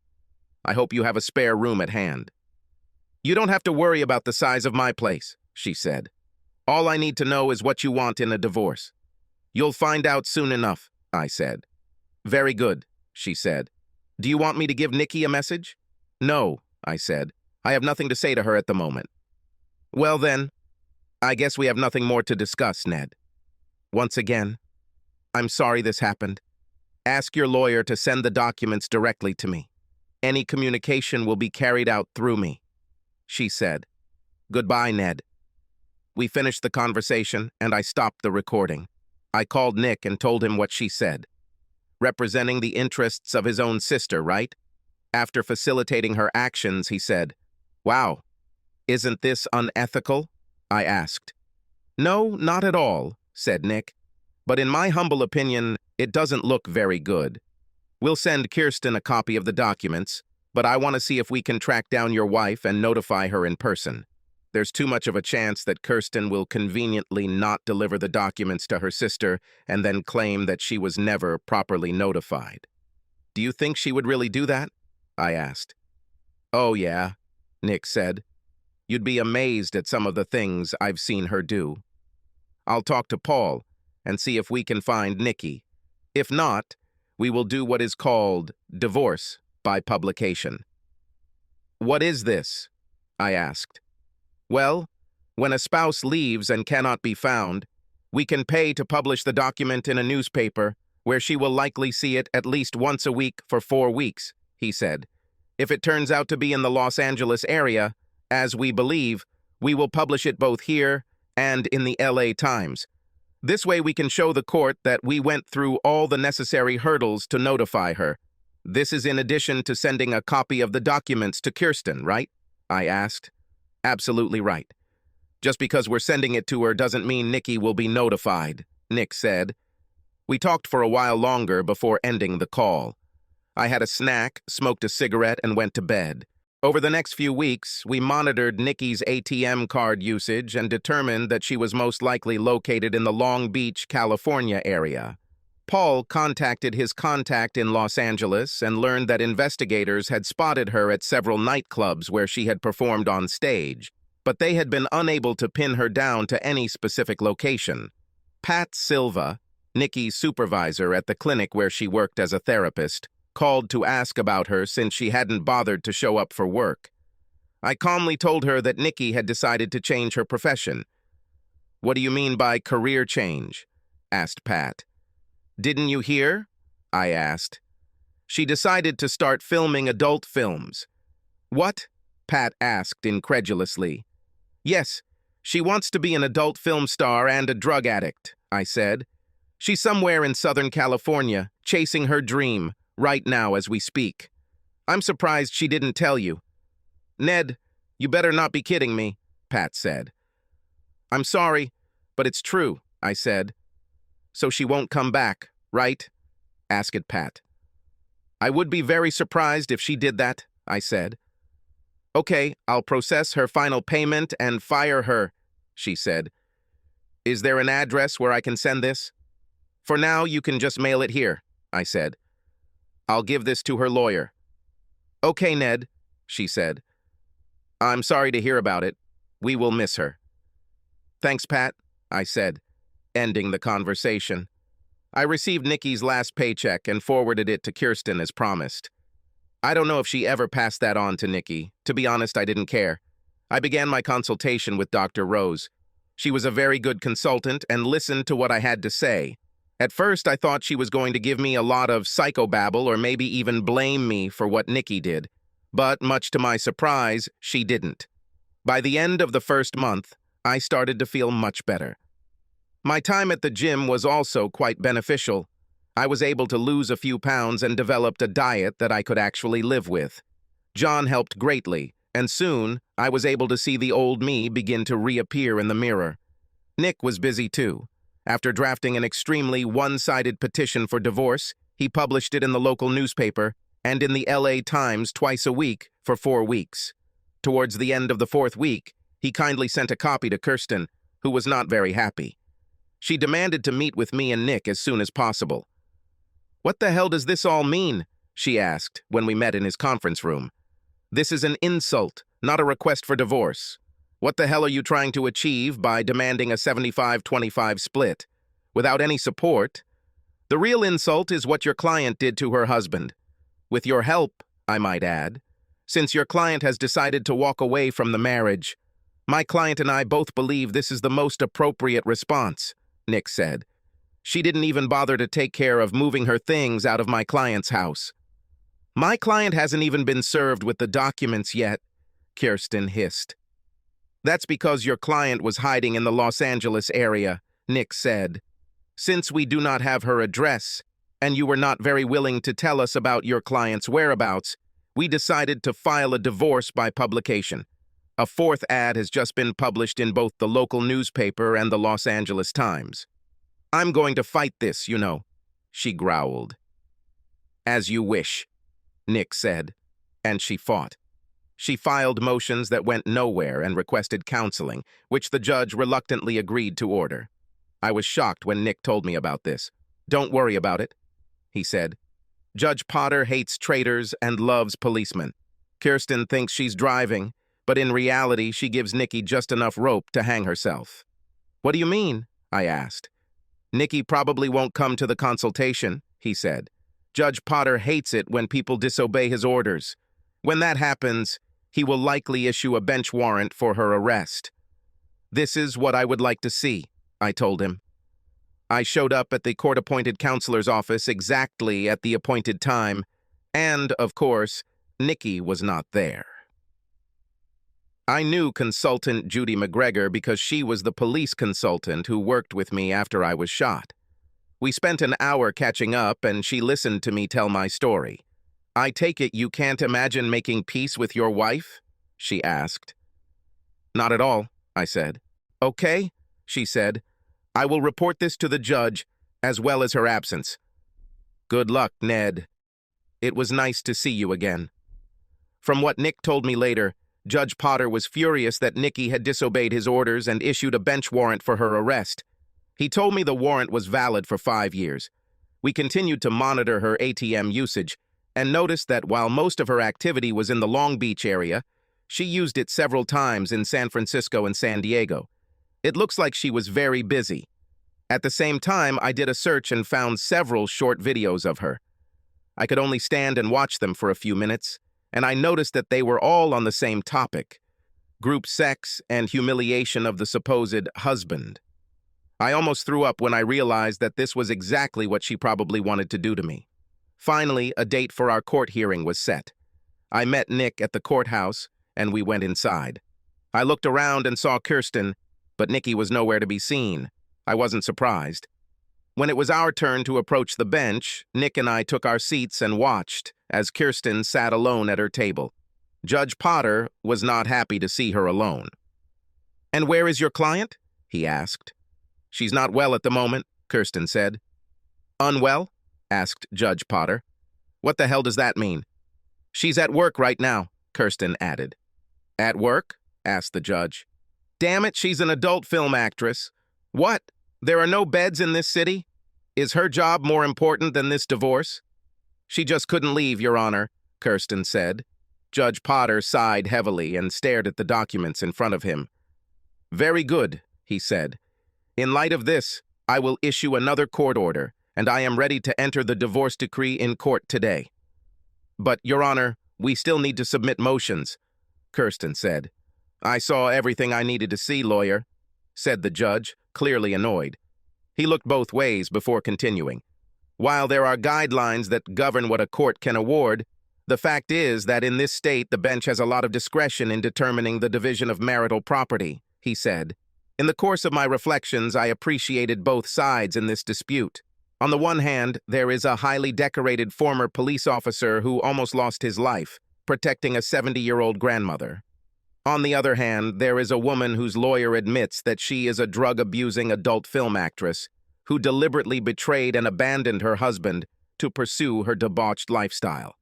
Speaker 1: I hope you have a spare room at hand. You don't have to worry about the size of my place, she said. All I need to know is what you want in a divorce. You'll find out soon enough, I said. Very good, she said. Do you want me to give Nikki a message? No, I said. I have nothing to say to her at the moment. Well then, I guess we have nothing more to discuss, Ned. Once again, I'm sorry this happened. Ask your lawyer to send the documents directly to me. Any communication will be carried out through me, she said. Goodbye, Ned. We finished the conversation, and I stopped the recording. I called Nick and told him what she said. Representing the interests of his own sister, right? After facilitating her actions, he said, Wow, isn't this unethical? I asked. No, not at all, said Nick. But in my humble opinion, it doesn't look very good. We'll send Kirsten a copy of the documents, but I want to see if we can track down your wife and notify her in person. There's too much of a chance that Kirsten will conveniently not deliver the documents to her sister and then claim that she was never properly notified. Do you think she would really do that? I asked. Oh yeah, Nick said. You'd be amazed at some of the things I've seen her do. I'll talk to Paul and see if we can find Nikki. If not, we will do what is called divorce by publication. What is this? I asked. Well, when a spouse leaves and cannot be found, we can pay to publish the document in a newspaper where she will likely see it at least once a week for 4 weeks, he said. If it turns out to be in the Los Angeles area, as we believe, we will publish it both here and in the LA Times. This way we can show the court that we went through all the necessary hurdles to notify her. This is in addition to sending a copy of the documents to Kirsten, right? I asked. Absolutely right. Just because we're sending it to her doesn't mean Nikki will be notified, Nick said. We talked for a while longer before ending the call. I had a snack, smoked a cigarette, and went to bed. Over the next few weeks, we monitored Nikki's ATM card usage and determined that she was most likely located in the Long Beach, California area. Paul contacted his contact in Los Angeles and learned that investigators had spotted her at several nightclubs where she had performed on stage, but they had been unable to pin her down to any specific location. Pat Silva, Nikki's supervisor at the clinic where she worked as a therapist, called to ask about her since she hadn't bothered to show up for work. I calmly told her that Nikki had decided to change her profession. What do you mean by career change? Asked Pat. Didn't you hear? I asked. She decided to start filming adult films. What? Pat asked incredulously. Yes, she wants to be an adult film star and a drug addict, I said. She's somewhere in Southern California, chasing her dream, right now as we speak. I'm surprised she didn't tell you. Ned, you better not be kidding me, Pat said. I'm sorry, but it's true, I said. So she won't come back, right? Asked Pat. I would be very surprised if she did that, I said. Okay, I'll process her final payment and fire her, she said. Is there an address where I can send this? For now, you can just mail it here, I said. I'll give this to her lawyer. Okay, Ned, she said. I'm sorry to hear about it. We will miss her. Thanks, Pat, I said, ending the conversation. I received Nikki's last paycheck and forwarded it to Kirsten as promised. I don't know if she ever passed that on to Nikki. To be honest, I didn't care. I began my consultation with Dr. Rose. She was a very good consultant and listened to what I had to say. At first, I thought she was going to give me a lot of psychobabble or maybe even blame me for what Nikki did. But much to my surprise, she didn't. By the end of the first month, I started to feel much better. My time at the gym was also quite beneficial. I was able to lose a few pounds and developed a diet that I could actually live with. John helped greatly, and soon I was able to see the old me begin to reappear in the mirror. Nick was busy too. After drafting an extremely one-sided petition for divorce, he published it in the local newspaper and in the LA Times twice a week for 4 weeks. Towards the end of the 4th week, he kindly sent a copy to Kirsten, who was not very happy. She demanded to meet with me and Nick as soon as possible. "What the hell does this all mean?" she asked when we met in his conference room. "This is an insult, not a request for divorce. What the hell are you trying to achieve by demanding a 75-25 split? Without any support? The real insult is what your client did to her husband. With your help, I might add. Since your client has decided to walk away from the marriage, my client and I both believe this is the most appropriate response," Nick said. "She didn't even bother to take care of moving her things out of my client's house." "My client hasn't even been served with the documents yet," Kirsten hissed. "That's because your client was hiding in the Los Angeles area," Nick said. "Since we do not have her address, and you were not very willing to tell us about your client's whereabouts, we decided to file a divorce by publication. A fourth ad has just been published in both the local newspaper and the Los Angeles Times. I'm going to fight this, you know," she growled. "As you wish," Nick said, and she fought. She filed motions that went nowhere and requested counseling, which the judge reluctantly agreed to order. I was shocked when Nick told me about this. "Don't worry about it," he said. "Judge Potter hates traitors and loves policemen. Kirsten thinks she's driving, but in reality she gives Nikki just enough rope to hang herself." "What do you mean?" I asked. "Nikki probably won't come to the consultation," he said. "Judge Potter hates it when people disobey his orders. When that happens, he will likely issue a bench warrant for her arrest." "This is what I would like to see," I told him. I showed up at the court-appointed counselor's office exactly at the appointed time, and, of course, Nikki was not there. I knew consultant Judy McGregor because she was the police consultant who worked with me after I was shot. We spent an hour catching up, and she listened to me tell my story. "I take it you can't imagine making peace with your wife?" she asked. "Not at all," I said. "Okay," she said. "I will report this to the judge, as well as her absence. Good luck, Ned. It was nice to see you again." From what Nick told me later, Judge Potter was furious that Nikki had disobeyed his orders and issued a bench warrant for her arrest. He told me the warrant was valid for 5 years. We continued to monitor her ATM usage and noticed that while most of her activity was in the Long Beach area, she used it several times in San Francisco and San Diego. It looks like she was very busy. At the same time, I did a search and found several short videos of her. I could only stand and watch them for a few minutes, and I noticed that they were all on the same topic: group sex and humiliation of the supposed husband. I almost threw up when I realized that this was exactly what she probably wanted to do to me. Finally, a date for our court hearing was set. I met Nick at the courthouse, and we went inside. I looked around and saw Kirsten, but Nikki was nowhere to be seen. I wasn't surprised. When it was our turn to approach the bench, Nick and I took our seats and watched as Kirsten sat alone at her table. Judge Potter was not happy to see her alone. "And where is your client?" he asked. "She's not well at the moment," Kirsten said. "Unwell?" asked Judge Potter. "What the hell does that mean?" "She's at work right now," Kirsten added. "At work?" asked the judge. "Damn it, she's an adult film actress. What? There are no beds in this city? Is her job more important than this divorce?" "She just couldn't leave, Your Honor," Kirsten said. Judge Potter sighed heavily and stared at the documents in front of him. "Very good," he said. "In light of this, I will issue another court order, and I am ready to enter the divorce decree in court today." "But, Your Honor, we still need to submit motions," Kirsten said. "I saw everything I needed to see, lawyer," said the judge, clearly annoyed. He looked both ways before continuing. "While there are guidelines that govern what a court can award, the fact is that in this state the bench has a lot of discretion in determining the division of marital property," he said. "In the course of my reflections, I appreciated both sides in this dispute. On the one hand, there is a highly decorated former police officer who almost lost his life, protecting a 70-year-old grandmother. On the other hand, there is a woman whose lawyer admits that she is a drug-abusing adult film actress who deliberately betrayed and abandoned her husband to pursue her debauched lifestyle.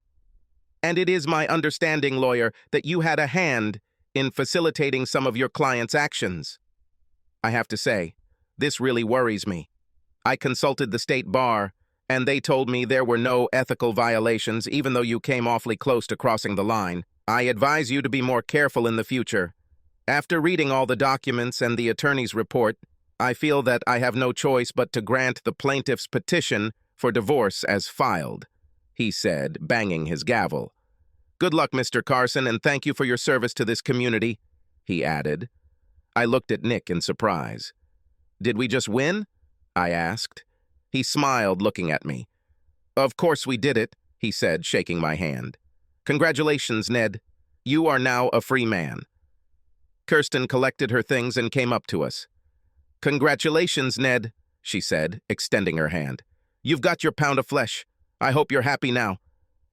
Speaker 1: And it is my understanding, lawyer, that you had a hand in facilitating some of your client's actions. I have to say, This really worries me. I consulted the state bar, and they told me there were no ethical violations even though you came awfully close to crossing the line. I advise you to be more careful in the future. After reading all the documents and the attorney's report, I feel that I have no choice but to grant the plaintiff's petition for divorce as filed," he said, banging his gavel. "Good luck, Mr. Carson, and thank you for your service to this community," he added. I looked at Nick in surprise. "Did we just win?" I asked. He smiled, looking at me. "Of course we did it," he said, shaking my hand. "Congratulations, Ned. You are now a free man." Kirsten collected her things and came up to us. "Congratulations, Ned," she said, extending her hand. "You've got your pound of flesh. I hope you're happy now."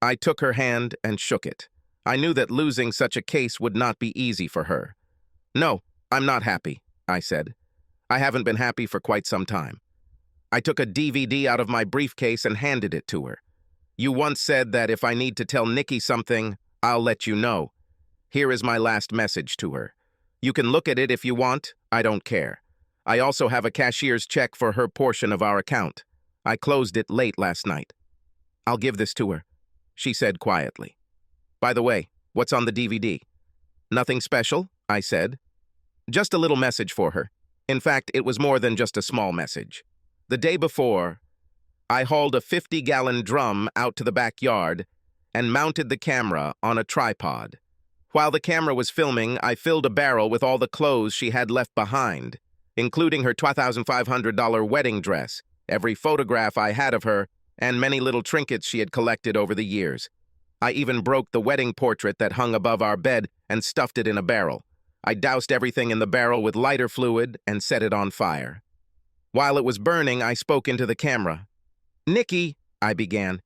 Speaker 1: I took her hand and shook it. I knew that losing such a case would not be easy for her. "No, I'm not happy," I said. "I haven't been happy for quite some time." I took a DVD out of my briefcase and handed it to her. "You once said that if I need to tell Nikki something, I'll let you know. Here is my last message to her. You can look at it if you want, I don't care. I also have a cashier's check for her portion of our account. I closed it late last night. I'll give this to her," she said quietly. "By the way, what's on the DVD?" "Nothing special," I said. "Just a little message for her. In fact, it was more than just a small message. The day before, I hauled a 50-gallon drum out to the backyard and mounted the camera on a tripod. While the camera was filming, I filled a barrel with all the clothes she had left behind, including her $2,500 wedding dress, every photograph I had of her, and many little trinkets she had collected over the years. I even broke the wedding portrait that hung above our bed and stuffed it in a barrel. I doused everything in the barrel with lighter fluid and set it on fire. While it was burning, I spoke into the camera. "Nikki," I began,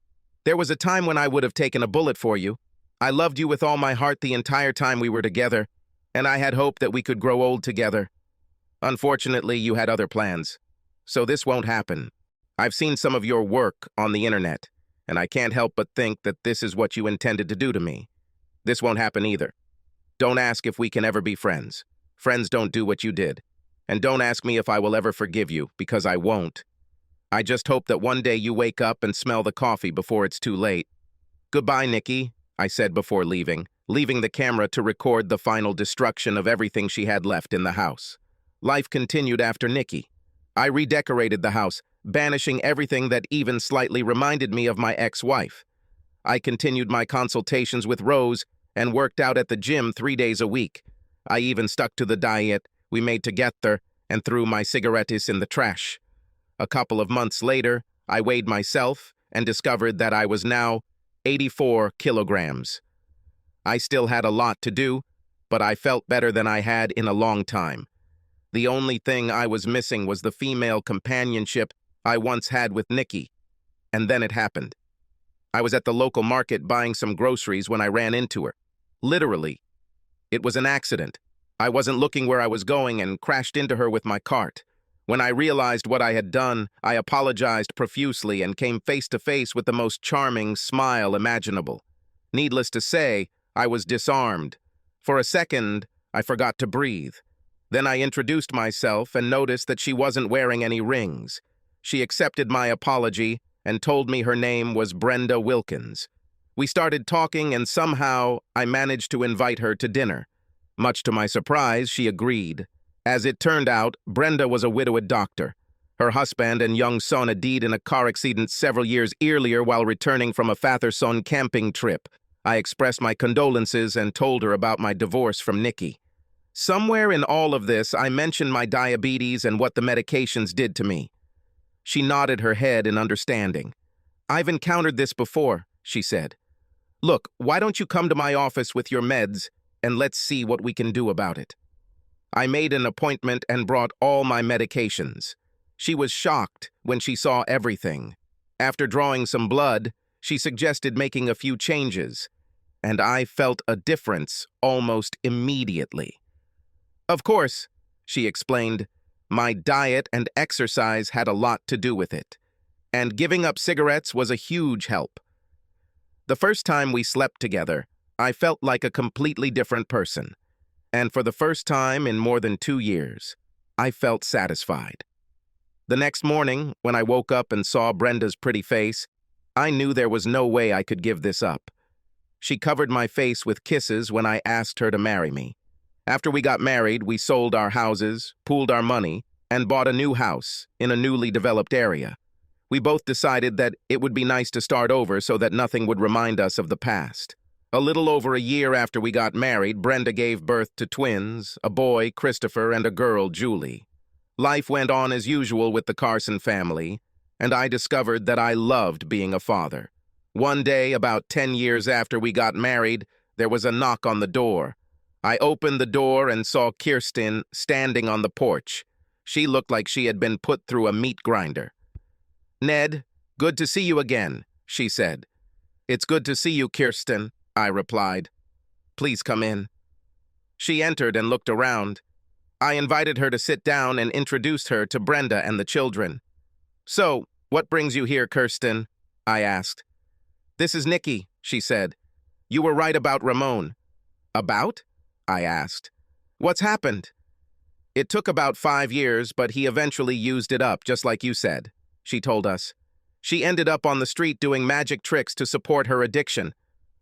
Speaker 1: "there was a time when I would have taken a bullet for you. I loved you with all my heart the entire time we were together, and I had hoped that we could grow old together. Unfortunately, you had other plans. So this won't happen. I've seen some of your work on the internet, and I can't help but think that this is what you intended to do to me. This won't happen either. Don't ask if we can ever be friends. Friends don't do what you did. And don't ask me if I will ever forgive you, because I won't. I just hope that one day you wake up and smell the coffee before it's too late. Goodbye, Nikki," I said before leaving the camera to record the final destruction of everything she had left in the house. Life continued after Nikki. I redecorated the house, banishing everything that even slightly reminded me of my ex-wife. I continued my consultations with Rose and worked out at the gym 3 days a week. I even stuck to the diet we made together and threw my cigarettes in the trash. A couple of months later, I weighed myself and discovered that I was now 84 kilograms. I still had a lot to do, but I felt better than I had in a long time. The only thing I was missing was the female companionship I once had with Nikki. And then it happened. I was at the local market buying some groceries when I ran into her. Literally. It was an accident. I wasn't looking where I was going and crashed into her with my cart. When I realized what I had done, I apologized profusely and came face to face with the most charming smile imaginable. Needless to say, I was disarmed. For a second, I forgot to breathe. Then I introduced myself and noticed that she wasn't wearing any rings. She accepted my apology and told me her name was Brenda Wilkins. We started talking and somehow I managed to invite her to dinner. Much to my surprise, she agreed. As it turned out, Brenda was a widowed doctor. Her husband and young son had died in a car accident several years earlier while returning from a father-son camping trip. I expressed my condolences and told her about my divorce from Nikki. Somewhere in all of this, I mentioned my diabetes and what the medications did to me. She nodded her head in understanding. "I've encountered this before," she said. "Look, why don't you come to my office with your meds and let's see what we can do about it." I made an appointment and brought all my medications. She was shocked when she saw everything. After drawing some blood, she suggested making a few changes, and I felt a difference almost immediately. "Of course," she explained, "my diet and exercise had a lot to do with it, and giving up cigarettes was a huge help. The first time we slept together, I felt like a completely different person, and for the first time in more than 2 years, I felt satisfied. The next morning, when I woke up and saw Brenda's pretty face, I knew there was no way I could give this up. She covered my face with kisses when I asked her to marry me. After we got married, we sold our houses, pooled our money, and bought a new house in a newly developed area. We both decided that it would be nice to start over so that nothing would remind us of the past. A little over a year after we got married, Brenda gave birth to twins, a boy, Christopher, and a girl, Julie. Life went on as usual with the Carson family, and I discovered that I loved being a father. One day, about 10 years after we got married, there was a knock on the door. I opened the door and saw Kirsten standing on the porch. She looked like she had been put through a meat grinder. "Ned, good to see you again," she said. "It's good to see you, Kirsten," I replied. "Please come in." She entered and looked around. I invited her to sit down and introduced her to Brenda and the children. "So, what brings you here, Kirsten?" I asked. "This is Nikki," she said. "You were right about Ramon." "About?" I asked. "What's happened?" "It took about 5 years, but he eventually used it up, just like you said," she told us. "She ended up on the street doing magic tricks to support her addiction.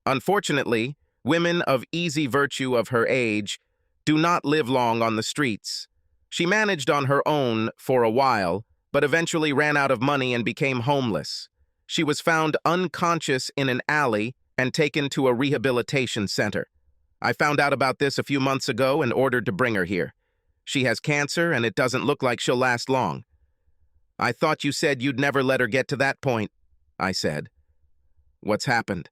Speaker 1: Unfortunately, women of easy virtue of her age do not live long on the streets. She managed on her own for a while, but eventually ran out of money and became homeless. She was found unconscious in an alley and taken to a rehabilitation center. I found out about this a few months ago and ordered to bring her here. She has cancer, and it doesn't look like she'll last long." "I thought you said you'd never let her get to that point," I said. "What's happened?"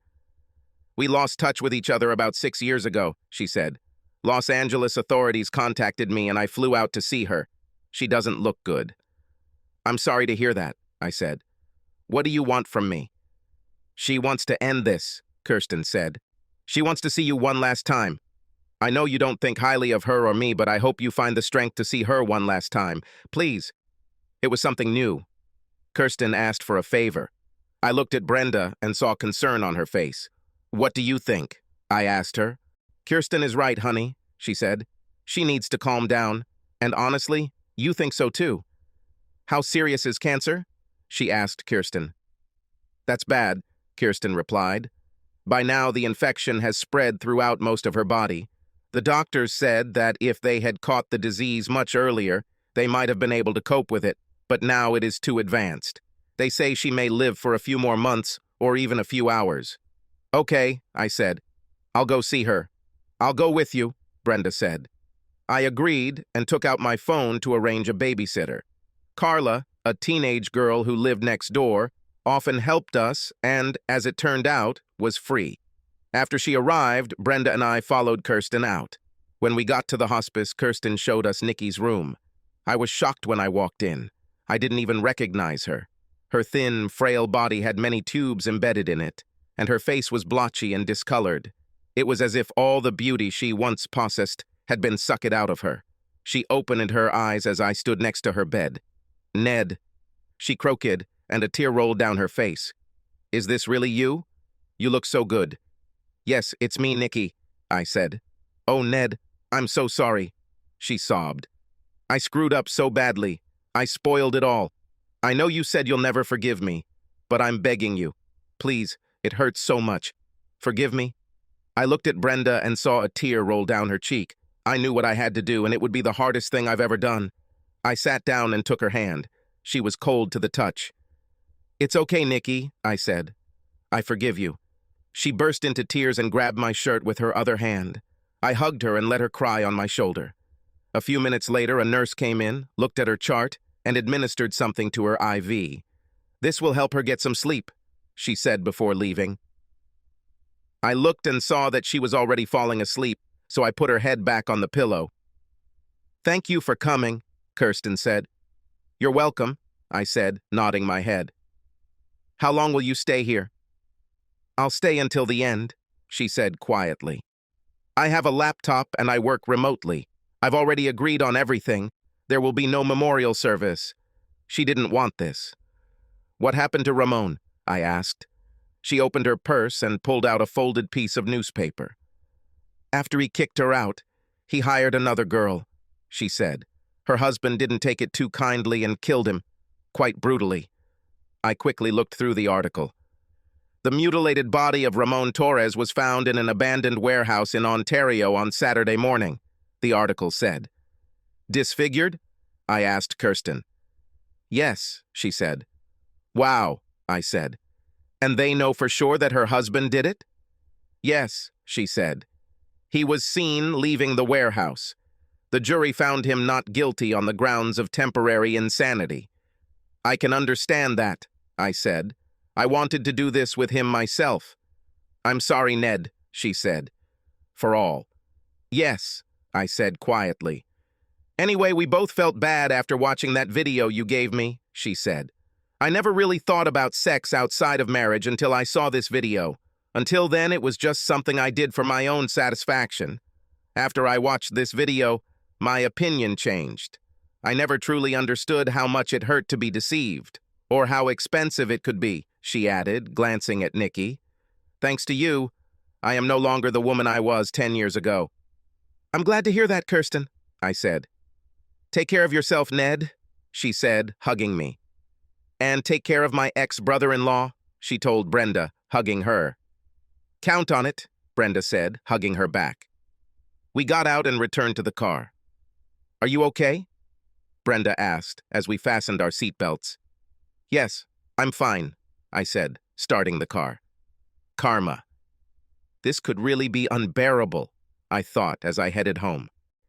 Speaker 1: "We lost touch with each other about 6 years ago," she said. "Los Angeles authorities contacted me and I flew out to see her. She doesn't look good." "I'm sorry to hear that," I said. "What do you want from me?" "She wants to end this," Kirsten said. "She wants to see you one last time. I know you don't think highly of her or me, but I hope you find the strength to see her one last time. Please." It was something new. Kirsten asked for a favor. I looked at Brenda and saw concern on her face. "What do you think?" I asked her. "Kirsten is right, honey," she said. "She needs to calm down. And honestly, you think so too." "How serious is cancer?" she asked Kirsten. "That's bad," Kirsten replied. "By now, the infection has spread throughout most of her body. The doctors said that if they had caught the disease much earlier, they might have been able to cope with it, but now it is too advanced. They say she may live for a few more months or even a few hours." "Okay," I said. "I'll go see her." "I'll go with you," Brenda said. I agreed and took out my phone to arrange a babysitter. Carla, a teenage girl who lived next door, often helped us and, as it turned out, was free. After she arrived, Brenda and I followed Kirsten out. When we got to the hospice, Kirsten showed us Nikki's room. I was shocked when I walked in. I didn't even recognize her. Her thin, frail body had many tubes embedded in it, and her face was blotchy and discolored. It was as if all the beauty she once possessed had been sucked out of her. She opened her eyes as I stood next to her bed. "Ned," she croaked, and a tear rolled down her face. "Is this really you? You look so good." "Yes, it's me, Nikki," I said. "Oh, Ned, I'm so sorry," she sobbed. "I screwed up so badly. I spoiled it all. I know you said you'll never forgive me, but I'm begging you. Please, it hurts so much. Forgive me." I looked at Brenda and saw a tear roll down her cheek. I knew what I had to do, and it would be the hardest thing I've ever done. I sat down and took her hand. She was cold to the touch. "It's okay, Nikki," I said. "I forgive you." She burst into tears and grabbed my shirt with her other hand. I hugged her and let her cry on my shoulder. A few minutes later, a nurse came in, looked at her chart, and administered something to her IV. "This will help her get some sleep," she said before leaving. I looked and saw that she was already falling asleep, so I put her head back on the pillow. "Thank you for coming," Kirsten said. "You're welcome," I said, nodding my head. "How long will you stay here?" "I'll stay until the end," she said quietly. "I have a laptop and I work remotely. I've already agreed on everything. There will be no memorial service." She didn't want this. "What happened to Ramon?" I asked. She opened her purse and pulled out a folded piece of newspaper. "After he kicked her out, he hired another girl," she said. "Her husband didn't take it too kindly and killed him. quite brutally. I quickly looked through the article. The mutilated body of Ramon Torres was found in an abandoned warehouse in Ontario on Saturday morning, the article said. Disfigured? I asked Kirsten. Yes, she said. Wow, I said. And they know for sure that her husband did it? Yes, she said. He was seen leaving the warehouse. The jury found him not guilty on the grounds of temporary insanity. I can understand that, I said. I wanted to do this with him myself. I'm sorry, Ned, she said. For all. Yes, I said quietly. Anyway, we both felt bad after watching that video you gave me, she said. I never really thought about sex outside of marriage until I saw this video. Until then, it was just something I did for my own satisfaction. After I watched this video, my opinion changed. I never truly understood how much it hurt to be deceived, or how expensive it could be, she added, glancing at Nikki. Thanks to you, I am no longer the woman I was 10 years ago. I'm glad to hear that, Kirsten, I said. Take care of yourself, Ned, she said, hugging me. And take care of my ex-brother-in-law, she told Brenda, hugging her. Count on it, Brenda said, hugging her back. We got out and returned to the car. Are you okay? Brenda asked as we fastened our seatbelts. Yes, I'm fine, I said, starting the car. Karma. This could really be unbearable, I thought as I headed home.